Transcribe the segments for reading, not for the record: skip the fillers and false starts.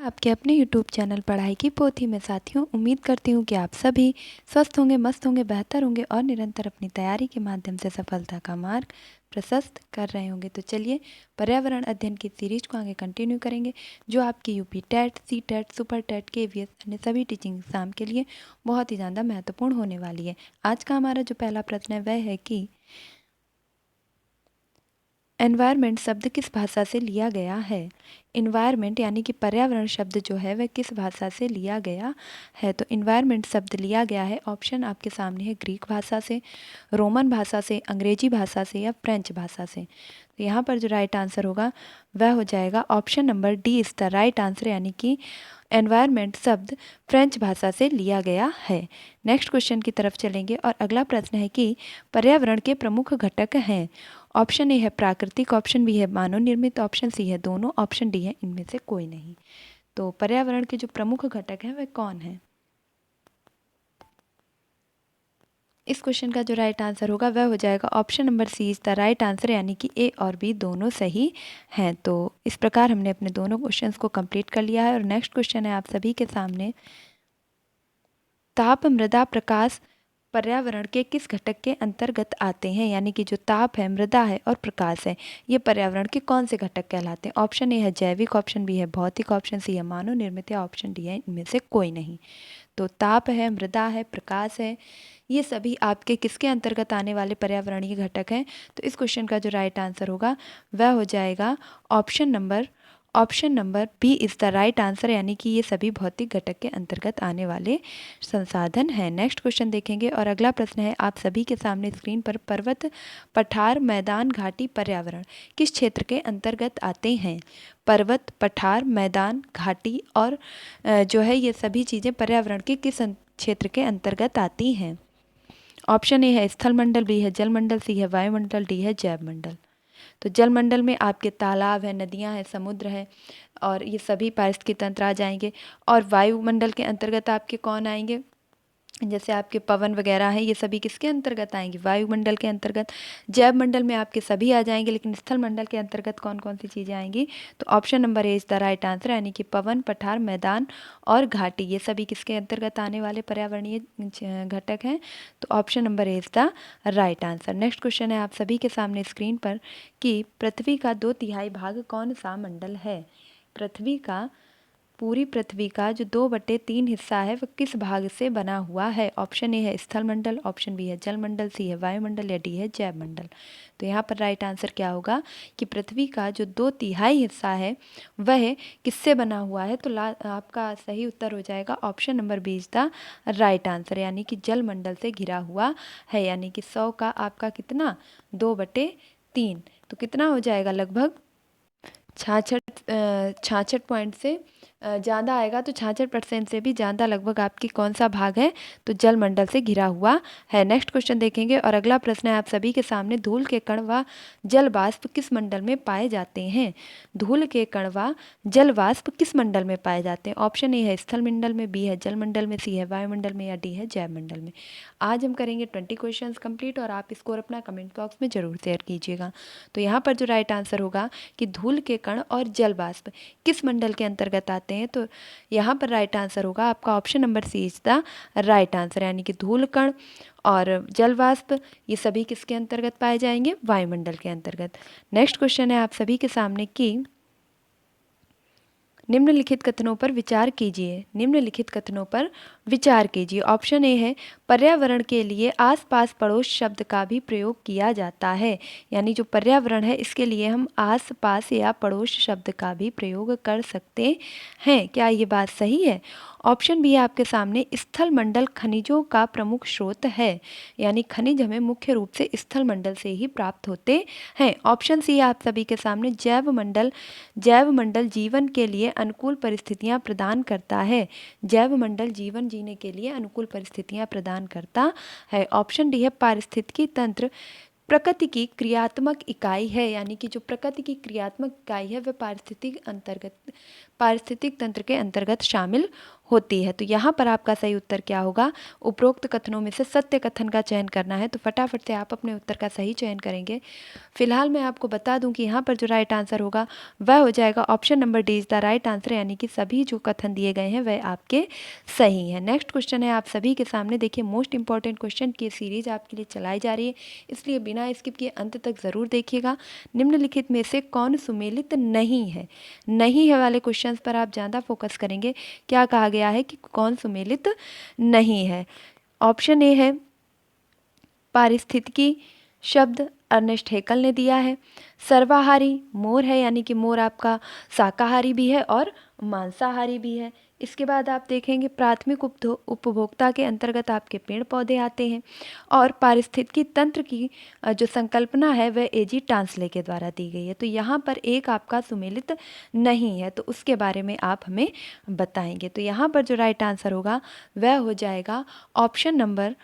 आपके अपने YouTube channel पढ़ाई की पोथी में साथियों, उम्मीद करती हूँ कि आप सभी स्वस्थ होंगे, मस्त होंगे, बेहतर होंगे और निरंतर अपनी तैयारी के माध्यम से सफलता का मार्ग प्रशस्त कर रहे होंगे। तो चलिए पर्यावरण अध्ययन की सीरीज को आगे कंटिन्यू करेंगे, जो आपकी UP TET, C TET, super TET, KVS अन्य सभी टीचिंग एग्जाम के लिए बहुत ही ज़्यादा महत्वपूर्ण होने वाली है। आज का हमारा जो पहला प्रश्न है वह है कि एनवायरनमेंट शब्द किस भाषा से लिया गया है। इन्वायरमेंट यानी कि पर्यावरण शब्द जो है वह किस भाषा से लिया गया है। तो इन्वायरमेंट शब्द लिया गया है, ऑप्शन आपके सामने है, ग्रीक भाषा से, रोमन भाषा से, अंग्रेजी भाषा से या फ्रेंच भाषा से। तो यहाँ पर जो राइट आंसर होगा वह हो जाएगा option number D is the right answer, यानी कि एनवायरनमेंट शब्द फ्रेंच भाषा से लिया गया है। नेक्स्ट क्वेश्चन की तरफ चलेंगे और अगला प्रश्न है कि पर्यावरण के प्रमुख घटक हैं। ऑप्शन ए है प्राकृतिक, ऑप्शन बी है मानव निर्मित, ऑप्शन सी है दोनों, ऑप्शन डी है इनमें से कोई नहीं। तो पर्यावरण के जो प्रमुख घटक हैं वह कौन है। इस क्वेश्चन का जो राइट आंसर होगा वह हो जाएगा option number C is the right answer, यानी कि ए और बी दोनों सही हैं। तो इस प्रकार हमने अपने दोनों क्वेश्चंस को कंप्लीट कर लिया है और नेक्स्ट क्वेश्चन है आप सभी के सामने, ताप, मृदा, प्रकाश पर्यावरण के किस घटक के अंतर्गत आते हैं। यानी कि जो ताप है, मृदा है और प्रकाश है, ये पर्यावरण के कौन से घटक कहलाते हैं। ऑप्शन ए है जैविक, ऑप्शन बी है भौतिक, ऑप्शन सी है मानव निर्मित या ऑप्शन डी है इनमें से कोई नहीं। तो ताप है, मृदा है, प्रकाश है, ये सभी आपके किसके अंतर्गत आने वाले पर्यावरणीय घटक हैं। तो इस क्वेश्चन का जो राइट आंसर होगा वह हो जाएगा option number B is the right answer, यानी कि ये सभी भौतिक घटक के अंतर्गत आने वाले संसाधन हैं। नेक्स्ट क्वेश्चन देखेंगे और अगला प्रश्न है आप सभी के सामने स्क्रीन पर, पर्वत, पठार, मैदान, घाटी पर्यावरण किस क्षेत्र के अंतर्गत आते हैं। पर्वत, पठार, मैदान, घाटी और जो है ये सभी चीज़ें पर्यावरण के किस क्षेत्र के अंतर्गत आती हैं। ऑप्शन ए है स्थलमंडल, बी है जलमंडल, सी है वायुमंडल, डी है जैवमंडल। तो जलमंडल में आपके तालाब है, नदियां हैं, समुद्र है और ये सभी पारिस्थितिकी तंत्र आ जाएंगे। और वायुमंडल के अंतर्गत आपके कौन आएंगे, जैसे आपके पवन वगैरह हैं, ये सभी किसके अंतर्गत आएंगे, वायुमंडल के अंतर्गत। जैव मंडल में आपके सभी आ जाएंगे, लेकिन स्थल मंडल के अंतर्गत कौन कौन सी चीज़ें आएंगी। तो option number A is the right answer, यानी कि पवन, पठार, मैदान और घाटी ये सभी किसके अंतर्गत आने वाले पर्यावरणीय घटक हैं। तो option number A is the right answer. Next question है आप सभी के सामने स्क्रीन पर कि पृथ्वी का 2/3 भाग कौन सा मंडल है। पूरी पृथ्वी का जो 2/3 हिस्सा है वह किस भाग से बना हुआ है। ऑप्शन ए है स्थल मंडल, ऑप्शन बी है जलमंडल, सी है वायुमंडल या डी है जैव मंडल। तो यहाँ पर राइट आंसर क्या होगा कि पृथ्वी का जो 2/3 हिस्सा है वह किससे बना हुआ है। तो आपका सही उत्तर हो जाएगा option number B is the right answer, यानी कि जलमंडल से घिरा हुआ है। यानी कि 100 का आपका कितना 2/3, तो कितना हो जाएगा लगभग 66 पॉइंट से ज़्यादा आएगा। तो 66% से भी ज़्यादा लगभग आपकी कौन सा भाग है, तो जलमंडल से घिरा हुआ है। नेक्स्ट क्वेश्चन देखेंगे और अगला प्रश्न है आप सभी के सामने, धूल के कण व जल वाष्प किस मंडल में पाए जाते हैं। धूल के कण व जल वाष्प किस मंडल में पाए जाते हैं। ऑप्शन ए है स्थल मंडल में, बी है जलमंडल में, सी है वायुमंडल में या डी है जैव मंडल में। आज हम करेंगे 20 क्वेश्चन कंप्लीट और आप स्कोर अपना कमेंट बॉक्स में जरूर शेयर कीजिएगा। तो यहाँ पर जो राइट आंसर होगा कि धूल के कण और जल वाष्प किस मंडल के अंतर्गत आते हैं। तो यहाँ पर राइट आंसर होगा आपका option number C is the right answer, यानी कि धूल कण और जल वाष्प ये सभी किसके अंतर्गत पाए जाएंगे, वायुमंडल के अंतर्गत। नेक्स्ट क्वेश्चन है आप सभी के सामने कि निम्नलिखित कथनों पर विचार कीजिए। निम्नलिखित कथनों पर विचार कीजिए। ऑप्शन ए है पर्यावरण के लिए आसपास पड़ोस शब्द का भी प्रयोग किया जाता है। यानी जो पर्यावरण है इसके लिए हम आसपास या पड़ोस शब्द का भी प्रयोग कर सकते हैं। क्या ये बात सही है। ऑप्शन बी है आपके सामने, स्थल मंडल खनिजों का प्रमुख स्रोत है। यानी खनिज हमें मुख्य रूप से स्थल मंडल से ही प्राप्त होते हैं। ऑप्शन सी है आप सभी के सामने, जैव मंडल जीवन के लिए अनुकूल परिस्थितियां प्रदान करता है। जैव मंडल जीवन जीने के लिए अनुकूल परिस्थितियां प्रदान करता है। ऑप्शन डी है पारिस्थितिकी तंत्र प्रकृति की क्रियात्मक इकाई है। यानी कि जो प्रकृति की क्रियात्मक इकाई है वह पारिस्थितिक तंत्र के अंतर्गत शामिल होती है। तो यहाँ पर आपका सही उत्तर क्या होगा? उपरोक्त कथनों में से सत्य कथन का चयन करना है। तो फटाफट से आप अपने उत्तर का सही चयन करेंगे। फिलहाल मैं आपको बता दूं कि यहाँ पर जो राइट आंसर होगा वह हो जाएगा option number D is the right answer, यानी कि सभी जो कथन दिए गए हैं वह आपके सही हैं। नेक्स्ट क्वेश्चन है आप सभी के सामने। देखिए, मोस्ट इंपॉर्टेंट क्वेश्चन की सीरीज आपके लिए चलाई जा रही है, इसलिए बिना स्किप किए अंत तक ज़रूर देखिएगा। निम्नलिखित में से कौन सुमेलित नहीं है? नहीं है वाले क्वेश्चंस पर आप ज़्यादा फोकस करेंगे। क्या कहा गया है कि कौन सुमेलित नहीं है? ऑप्शन ए है पारिस्थितिकी शब्द, अर्नेस्ट हेकल ने दिया है। सर्वाहारी मोर है, यानी कि मोर आपका शाकाहारी भी है और मांसाहारी भी है। इसके बाद आप देखेंगे प्राथमिक उपभोक्ता के अंतर्गत आपके पेड़ पौधे आते हैं। और पारिस्थितिकी तंत्र की जो संकल्पना है वह एजी टांसले के द्वारा दी गई है। तो यहाँ पर एक आपका सुमेलित नहीं है, तो उसके बारे में आप हमें बताएंगे। तो यहाँ पर जो राइट आंसर होगा वह हो जाएगा option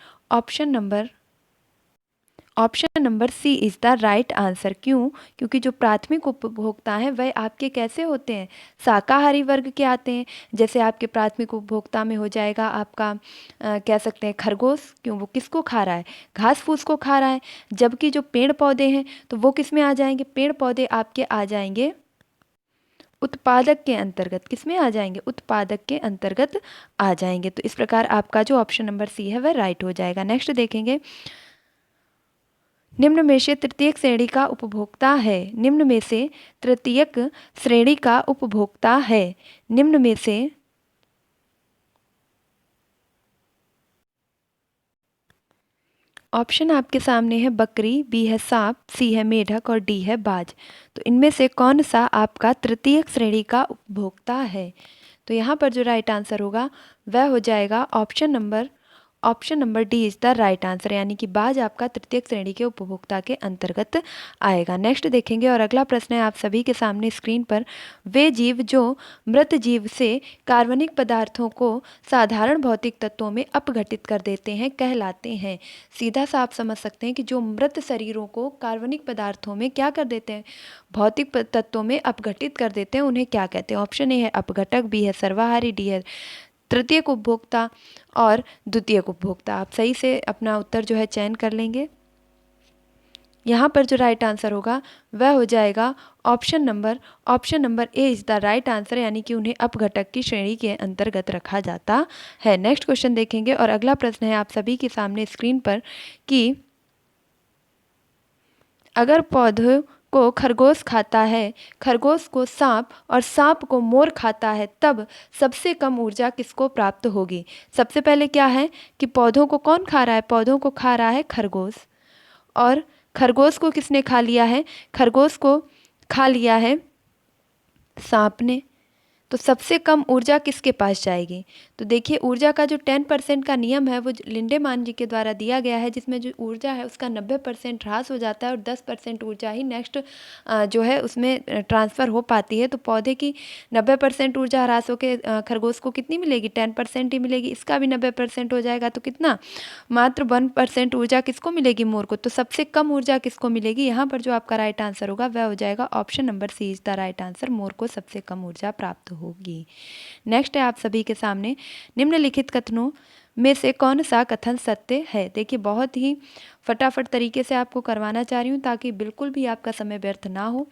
number C is the right answer. क्यों? क्योंकि जो प्राथमिक उपभोक्ता हैं वह आपके कैसे होते हैं? शाकाहारी वर्ग के आते हैं। जैसे आपके प्राथमिक उपभोक्ता में हो जाएगा आपका कह सकते हैं खरगोश। क्यों? वो किसको खा रहा है? घास फूस को खा रहा है। जबकि जो पेड़ पौधे हैं तो वो किस में आ जाएंगे? पेड़ पौधे आपके आ जाएंगे उत्पादक के अंतर्गत। किस में आ जाएंगे? उत्पादक के अंतर्गत आ जाएंगे। तो इस प्रकार आपका जो ऑप्शन नंबर सी है वह राइट हो जाएगा। नेक्स्ट देखेंगे, निम्न में से तृतीयक श्रेणी का उपभोक्ता है। निम्न में से तृतीयक श्रेणी का उपभोक्ता है। निम्न में से ऑप्शन आपके सामने है बकरी, बी है सांप, सी है मेढक और डी है बाज। तो इनमें से कौन सा आपका तृतीयक श्रेणी का उपभोक्ता है? तो यहाँ पर जो राइट आंसर होगा वह हो जाएगा option number D is the right answer, यानी कि बाज आपका तृतीयक श्रेणी के उपभोक्ता के अंतर्गत आएगा। नेक्स्ट देखेंगे और अगला प्रश्न है आप सभी के सामने स्क्रीन पर। वे जीव जो मृत जीव से कार्बनिक पदार्थों को साधारण भौतिक तत्वों में अपघटित कर देते हैं कहलाते हैं। सीधा सा आप समझ सकते हैं कि जो मृत शरीरों को कार्बनिक पदार्थों में क्या कर देते हैं? भौतिक तत्वों में अपघटित कर देते हैं, उन्हें क्या कहते हैं? ऑप्शन ए है अपघटक, बी है सर्वाहारी, डी है तृतीयक उपभोक्ता और द्वितीयक उपभोक्ता। आप सही से अपना उत्तर जो है चयन कर लेंगे। यहाँ पर जो राइट आंसर होगा वह हो जाएगा option number A is the right answer, यानी कि उन्हें अपघटक की श्रेणी के अंतर्गत रखा जाता है। नेक्स्ट क्वेश्चन देखेंगे और अगला प्रश्न है आप सभी के सामने स्क्रीन पर कि अगर पौधों को खरगोश खाता है, खरगोश को सांप और सांप को मोर खाता है, तब सबसे कम ऊर्जा किसको प्राप्त होगी? सबसे पहले क्या है कि पौधों को कौन खा रहा है? पौधों को खा रहा है खरगोश। और खरगोश को किसने खा लिया है? खरगोश को खा लिया है सांप ने। तो सबसे कम ऊर्जा किसके पास जाएगी? तो देखिए, ऊर्जा का जो 10% का नियम है वो लिंडेमान जी के द्वारा दिया गया है, जिसमें जो ऊर्जा है उसका 90% ह्रास हो जाता है और 10% ऊर्जा ही नेक्स्ट जो है उसमें ट्रांसफ़र हो पाती है। तो पौधे की 90% ऊर्जा ह्रास होकर खरगोश को कितनी मिलेगी? 10% ही मिलेगी। इसका भी 90% हो जाएगा तो कितना? मात्र 1% ऊर्जा किसको मिलेगी? मोर को। तो सबसे कम ऊर्जा किसको मिलेगी? यहाँ पर जो आपका राइट आंसर होगा वह हो जाएगा option number C is the right answer. मोर को सबसे कम ऊर्जा प्राप्त होगी। नेक्स्ट है आप सभी के सामने, निम्नलिखित कथनों में से कौन सा कथन सत्य है? देखिए, बहुत ही फटाफट तरीके से आपको करवाना चाह रही हूँ ताकि बिल्कुल भी आपका समय व्यर्थ ना हो।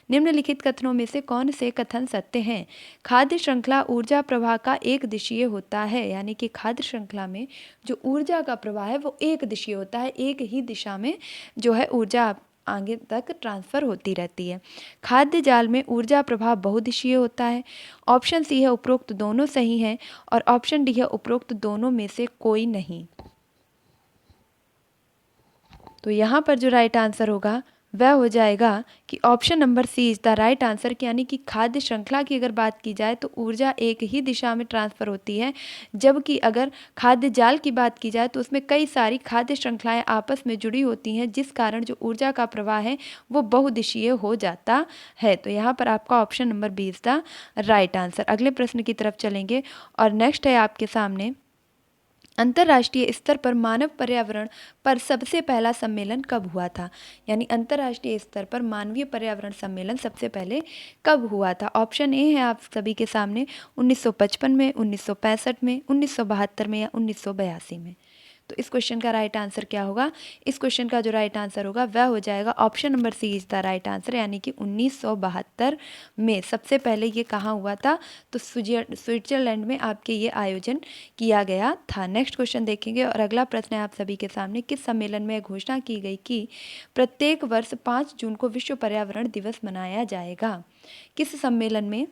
निम्नलिखित कथनों में से कौन से कथन सत्य हैं? खाद्य श्रृंखला ऊर्जा प्रवाह का एक दिशीय होता है, यानी कि खाद्य श्रृंखला में जो ऊर्जा का प्रवाह है वो एक दिशीय होता है, एक ही दिशा में जो है ऊर्जा आगे तक ट्रांसफ़र होती रहती है। खाद्य जाल में ऊर्जा प्रवाह बहुदिशीय होता है। ऑप्शन सी है उपरोक्त दोनों सही हैं और ऑप्शन डी है उपरोक्त दोनों में से कोई नहीं। तो यहाँ पर जो राइट आंसर होगा वह हो जाएगा कि option number C is the right answer, यानी कि खाद्य श्रृंखला की अगर बात की जाए तो ऊर्जा एक ही दिशा में ट्रांसफ़र होती है, जबकि अगर खाद्य जाल की बात की जाए तो उसमें कई सारी खाद्य श्रृंखलाएं आपस में जुड़ी होती हैं, जिस कारण जो ऊर्जा का प्रवाह है वो बहुदिशीय हो जाता है। तो यहाँ पर आपका option number B is the right answer. अगले प्रश्न की तरफ चलेंगे और नेक्स्ट है आपके सामने अंतर्राष्ट्रीय स्तर पर मानव पर्यावरण पर सबसे पहला सम्मेलन कब हुआ था? यानी अंतर्राष्ट्रीय स्तर पर मानवीय पर्यावरण सम्मेलन सबसे पहले कब हुआ था? ऑप्शन ए है आप सभी के सामने 1955 में, 1965 में, 1972 में या 1982 में। तो इस क्वेश्चन का राइट आंसर क्या होगा? इस क्वेश्चन का जो राइट आंसर होगा वह हो जाएगा option number C is the right answer, यानी कि 1972 में सबसे पहले ये कहाँ हुआ था? तो स्विट्जरलैंड में आपके ये आयोजन किया गया था। नेक्स्ट क्वेश्चन देखेंगे और अगला प्रश्न है आप सभी के सामने, किस सम्मेलन में घोषणा की गई कि प्रत्येक वर्ष 5 जून को विश्व पर्यावरण दिवस मनाया जाएगा? किस सम्मेलन में?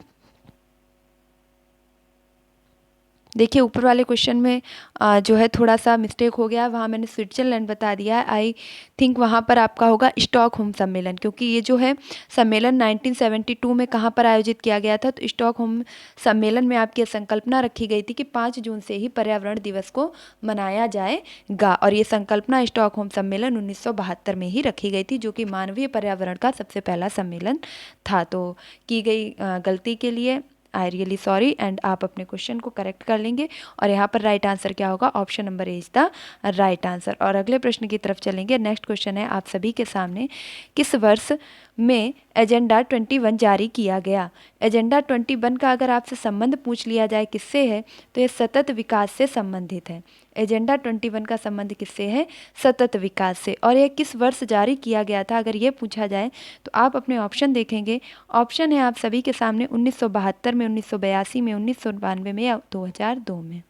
देखिए ऊपर वाले क्वेश्चन में जो है थोड़ा सा मिस्टेक हो गया, वहाँ मैंने स्विट्जरलैंड बता दिया है। आई थिंक वहाँ पर आपका होगा स्टॉकहोम सम्मेलन, क्योंकि ये जो है सम्मेलन 1972 में कहाँ पर आयोजित किया गया था? तो स्टॉकहोम सम्मेलन में आपकी संकल्पना रखी गई थी कि 5 जून से ही पर्यावरण दिवस को मनाया जाएगा, और ये संकल्पना स्टॉकहोम सम्मेलन 1972 में ही रखी गई थी, जो कि मानवीय पर्यावरण का सबसे पहला सम्मेलन था। तो की गई गलती के लिए आई रियली सॉरी, एंड आप अपने क्वेश्चन को करेक्ट कर लेंगे। और यहाँ पर राइट आंसर क्या होगा? Option number A is the right answer. और अगले प्रश्न की तरफ चलेंगे। नेक्स्ट क्वेश्चन है आप सभी के सामने, किस वर्ष में एजेंडा 21 जारी किया गया? एजेंडा 21 का अगर आपसे संबंध पूछ लिया जाए किससे है, तो ये सतत विकास से संबंधित है। एजेंडा 21 का संबंध किससे है? सतत विकास से। और यह किस वर्ष जारी किया गया था अगर ये पूछा जाए, तो आप अपने ऑप्शन देखेंगे। ऑप्शन है आप सभी के सामने 1972 में, 1982 में, 1992 में या 2002 में।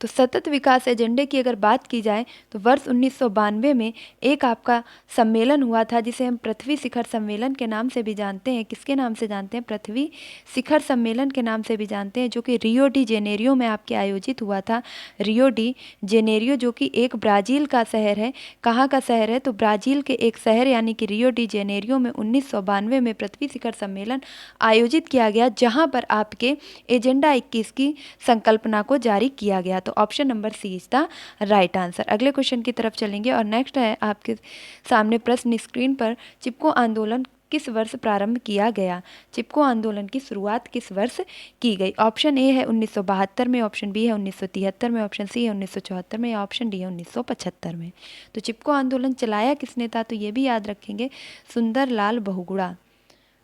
तो सतत विकास एजेंडे की अगर बात की जाए तो वर्ष 1992 में एक आपका सम्मेलन हुआ था, जिसे हम पृथ्वी शिखर सम्मेलन के नाम से भी जानते हैं। किसके नाम से जानते हैं? पृथ्वी शिखर सम्मेलन के नाम से भी जानते हैं, जो कि रियो डी जेनेरियो में आपके आयोजित हुआ था। रियो डी जेनेरियो जो कि एक ब्राज़ील का शहर है। कहाँ का शहर है? तो ब्राज़ील के एक शहर यानी कि रियो डी जेनेरियो में 1992 में पृथ्वी शिखर सम्मेलन आयोजित किया गया, जहाँ पर आपके एजेंडा 21 की संकल्पना को जारी किया गया। तो option number C is the right answer. अगले क्वेश्चन की तरफ चलेंगे और नेक्स्ट है आपके सामने प्रश्न स्क्रीन पर, चिपको आंदोलन किस वर्ष प्रारंभ किया गया? चिपको आंदोलन की शुरुआत किस वर्ष की गई? ऑप्शन ए है 1972 में, ऑप्शन बी है 1973 में, ऑप्शन सी है 1974 में या ऑप्शन डी है 1975 में। तो चिपको आंदोलन चलाया किसने था? तो ये भी याद रखेंगे, सुंदरलाल बहुगुणा।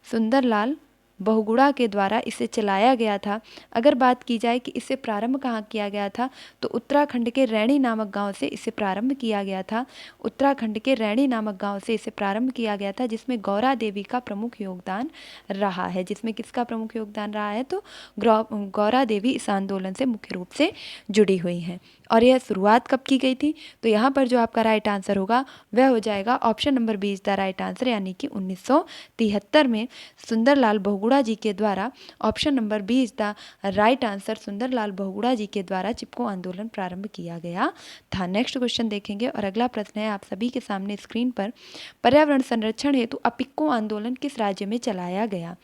सुंदरलाल बहुगुणा के द्वारा इसे चलाया गया था। अगर बात की जाए कि इसे प्रारंभ कहाँ किया गया था, तो उत्तराखंड के रैणी नामक गांव से इसे प्रारंभ किया गया था। उत्तराखंड के रैणी नामक गांव से इसे प्रारंभ किया गया था, जिसमें गौरा देवी का प्रमुख योगदान रहा है। जिसमें किसका प्रमुख योगदान रहा है? तो गौरा देवी इस आंदोलन से मुख्य रूप से जुड़ी हुई हैं। और यह शुरुआत कब की गई थी? तो यहाँ पर जो आपका राइट आंसर होगा वह हो जाएगा option number B is the right answer, यानी कि 1973 में सुंदरलाल बहुगुणा जी के द्वारा। Option number B is the right answer, Sunderlal Bahuguna ji के द्वारा चिपको आंदोलन प्रारंभ किया गया था। नेक्स्ट क्वेश्चन देखेंगे और अगला प्रश्न है आप सभी के सामने स्क्रीन पर, पर्यावरण संरक्षण हेतु अपिक्को आंदोलन किस राज्य में चलाया गया?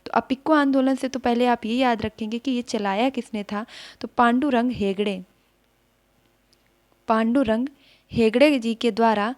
तो अपिक्को आंदोलन से तो पहले आप ये याद रखेंगे कि ये चलाया किसने था? तो पांडुरंग हेगड़े। पांडुरंग हेगड़े जी के द्वारा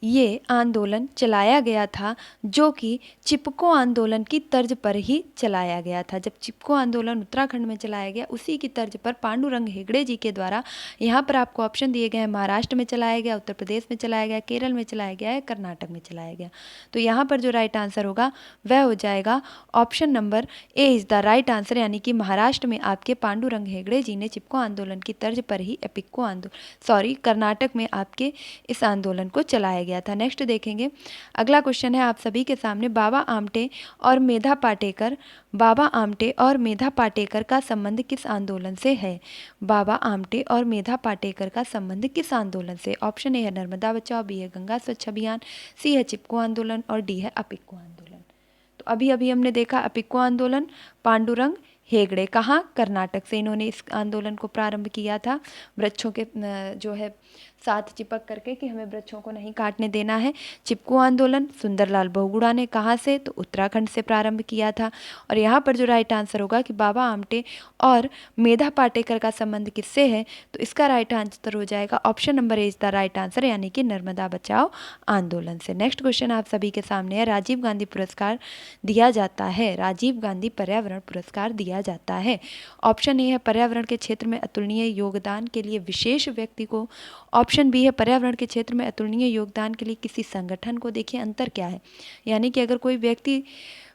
ये आंदोलन चलाया गया था, जो कि चिपको आंदोलन की तर्ज पर ही चलाया गया था। जब चिपको आंदोलन उत्तराखंड में चलाया गया, उसी की तर्ज पर पांडुरंग हेगड़े जी के द्वारा, यहाँ पर आपको ऑप्शन दिए गए हैं, महाराष्ट्र में चलाया गया, उत्तर प्रदेश में चलाया गया, केरल में चलाया गया है, कर्नाटक में चलाया गया। तो यहाँ पर जो राइट आंसर होगा वह हो जाएगा option number A is the right answer, यानी कि महाराष्ट्र में आपके पांडुरंग हेगड़े जी ने चिपको आंदोलन की तर्ज पर ही कर्नाटक में आपके इस आंदोलन को चलाया गया था। नेक्स्ट देखेंगे, अगला क्वेश्चन है आप सभी के सामने, बाबा आमटे और मेधा पाटेकर। बाबा आमटे और मेधा पाटेकर का संबंध किस आंदोलन से है? बाबा आमटे और मेधा पाटेकर का संबंध किस आंदोलन से? ऑप्शन ए है नर्मदा बचाओ, बी है गंगा स्वच्छ अभियान, सी है चिपको आंदोलन और डी है अपिक्को आंदोलन। तो अभी अभी हमने देखा अपिक्को आंदोलन, पांडुरंग हेगड़े कहाँ? कर्नाटक से इन्होंने इस आंदोलन को प्रारंभ किया था। वृक्षों के जो है साथ चिपक करके कि हमें वृक्षों को नहीं काटने देना है। चिपको आंदोलन सुंदरलाल बहुगुणा ने कहाँ से, तो उत्तराखंड से प्रारंभ किया था। और यहाँ पर जो राइट आंसर होगा कि बाबा आमटे और मेधा पाटेकर का संबंध किससे है, तो इसका राइट आंसर हो जाएगा option number A is the right answer, यानी कि नर्मदा बचाओ आंदोलन से। नेक्स्ट क्वेश्चन आप सभी के सामने है, राजीव गांधी पुरस्कार दिया जाता है, राजीव गांधी पर्यावरण पुरस्कार दिया जाता है। ऑप्शन ए है पर्यावरण के क्षेत्र में अतुलनीय योगदान के लिए विशेष व्यक्ति को, ऑप्शन बी है पर्यावरण के क्षेत्र में अतुलनीय योगदान के लिए किसी संगठन को। देखिए अंतर क्या है, यानी कि अगर कोई व्यक्ति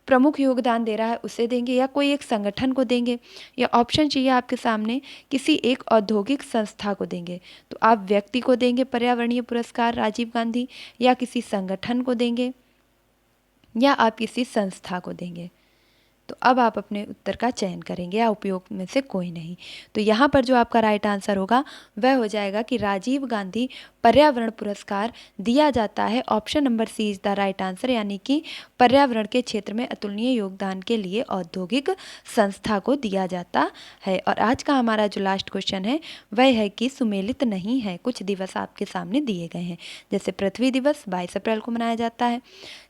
प्रमुख योगदान दे रहा है उसे देंगे, या कोई एक संगठन को देंगे, या ऑप्शन चाहिए आपके सामने किसी एक औद्योगिक संस्था को देंगे। तो आप व्यक्ति को देंगे पर्यावरणीय पुरस्कार राजीव गांधी, या किसी संगठन को देंगे, या आप किसी संस्था को देंगे। तो अब आप अपने उत्तर का चयन करेंगे, या उपयोग में से कोई नहीं। तो यहाँ पर जो आपका राइट आंसर होगा वह हो जाएगा कि राजीव गांधी पर्यावरण पुरस्कार दिया जाता है। Option number C is the right answer, यानी कि पर्यावरण के क्षेत्र में अतुलनीय योगदान के लिए औद्योगिक संस्था को दिया जाता है। और आज का हमारा जो लास्ट क्वेश्चन है वह है कि सुमेलित नहीं है। कुछ दिवस आपके सामने दिए गए हैं, जैसे पृथ्वी दिवस 22 अप्रैल को मनाया जाता है,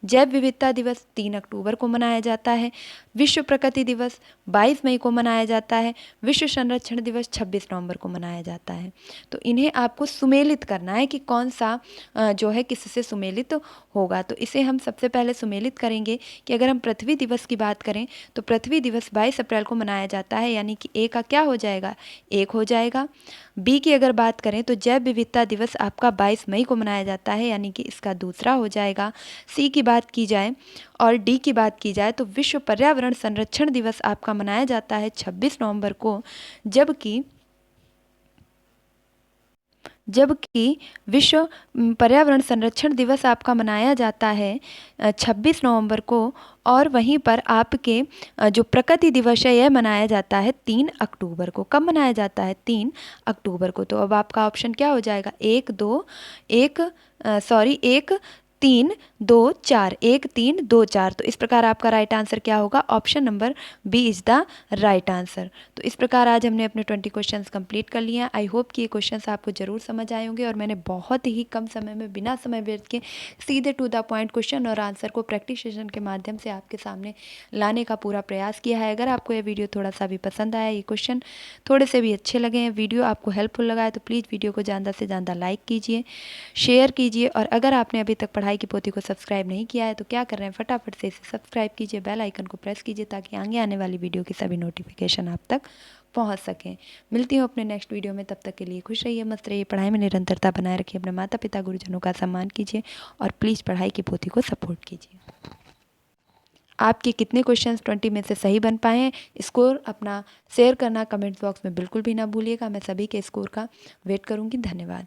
जैव विविधता दिवस 3 अक्टूबर को मनाया जाता है, विश्व प्रकृति दिवस 22 मई को मनाया जाता है, विश्व संरक्षण दिवस 26 नवंबर को मनाया जाता है। तो इन्हें आपको सुमेलित करना है कि कौन सा जो है किससे सुमेलित होगा। तो इसे हम सबसे पहले सुमेलित करेंगे कि अगर हम पृथ्वी दिवस की बात करें तो पृथ्वी दिवस 22 अप्रैल को मनाया जाता है, यानी कि ए का क्या हो जाएगा, 1 हो जाएगा। बी की अगर बात करें तो जैव विविधता दिवस आपका 22 मई को मनाया जाता है, यानी कि इसका दूसरा हो जाएगा। सी की बात की जाए और डी की बात की जाए तो विश्व पर्यावरण संरक्षण दिवस आपका मनाया जाता है 26 नवंबर को, जबकि विश्व पर्यावरण संरक्षण दिवस आपका मनाया जाता है 26 नवंबर को। और वहीं पर आपके जो प्रकृति दिवस है यह मनाया जाता है 3 अक्टूबर को। कब मनाया जाता है, 3 अक्टूबर को। तो अब आपका ऑप्शन क्या हो जाएगा, 1 3 2 4, 1 3 2 4। तो इस प्रकार आपका राइट आंसर क्या होगा, option number B is the right answer. तो इस प्रकार आज हमने अपने 20 क्वेश्चंस कंप्लीट कर लिए हैं। आई होप कि ये क्वेश्चंस आपको जरूर समझ आए होंगे, और मैंने बहुत ही कम समय में बिना समय व्यर्थ के सीधे टू द पॉइंट क्वेश्चन और आंसर को प्रैक्टिस सेशन के माध्यम से आपके सामने लाने का पूरा प्रयास किया है। अगर आपको ये वीडियो थोड़ा सा भी पसंद आया, ये क्वेश्चन थोड़े से भी अच्छे लगे हैं, वीडियो आपको हेल्पफुल लगा है, तो प्लीज़ वीडियो को ज़्यादा से ज़्यादा लाइक कीजिए, शेयर कीजिए। और अगर आपने अभी तक पढ़ाई की पोथी को सब्सक्राइब नहीं किया है तो क्या कर रहे हैं, फटाफट से इसे सब्सक्राइब कीजिए, बेल आइकन को प्रेस कीजिए, ताकि आगे आने वाली वीडियो की सभी नोटिफिकेशन आप तक पहुंच सकें। मिलती हूँ अपने नेक्स्ट वीडियो में, तब तक के लिए खुश रहिए, मस्त रहिए, पढ़ाई में निरंतरता बनाए रखिए, अपने माता पिता गुरुजनों का सम्मान कीजिए, और प्लीज़ पढ़ाई की पोथी को सपोर्ट कीजिए। आपके कितने क्वेश्चंस 20 में से सही बन पाए हैं, स्कोर अपना शेयर करना कमेंट बॉक्स में बिल्कुल भी ना भूलिएगा। मैं सभी के स्कोर का वेट करूँगी। धन्यवाद।